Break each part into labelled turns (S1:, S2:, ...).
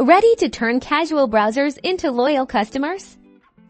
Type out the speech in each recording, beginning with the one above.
S1: Ready to turn casual browsers into loyal customers?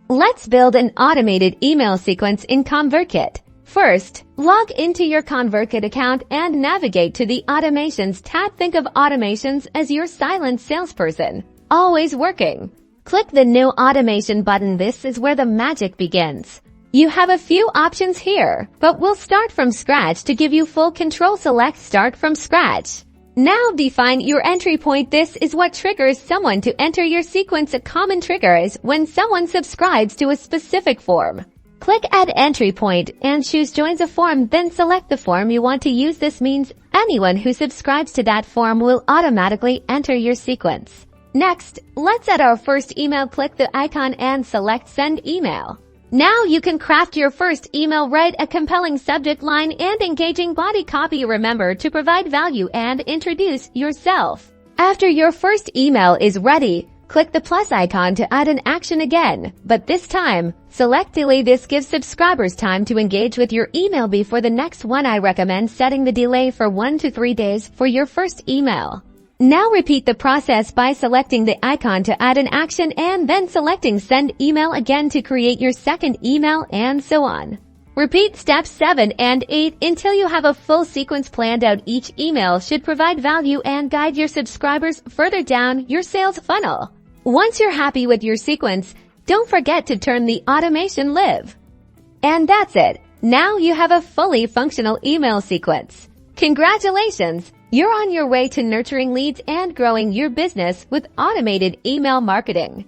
S1: Let's build an automated email sequence in ConvertKit. First, log into your ConvertKit account and navigate to the Automations tab. Think of automations as your silent salesperson, always working. Click the New Automation button. This is where the magic begins. You have a few options here, but we'll start from scratch to give you full control. Select Start from Scratch. Now define your entry point. This is what triggers someone to enter your sequence. A common trigger is when someone subscribes to a specific form. Click Add Entry Point and choose Joins a Form, then select the form you want to use. This means anyone who subscribes to that form will automatically enter your sequence. Next, let's add our first email. Click the icon and select Send Email. Now you can craft your first email. Write a compelling subject line and engaging body copy. Remember to provide value and introduce yourself. After your first email is ready, click the plus icon to add an action again, but this time, select Delay. This gives subscribers time to engage with your email before the next one. I recommend setting the delay for 1 to 3 days for your first email. Now repeat the process by selecting the icon to add an action and then selecting Send Email again to create your second email, and so on. Repeat steps 7 and 8 until you have a full sequence planned out. Each email should provide value and guide your subscribers further down your sales funnel. Once you're happy with your sequence, don't forget to turn the automation live. And that's it. Now you have a fully functional email sequence. Congratulations! You're on your way to nurturing leads and growing your business with automated email marketing.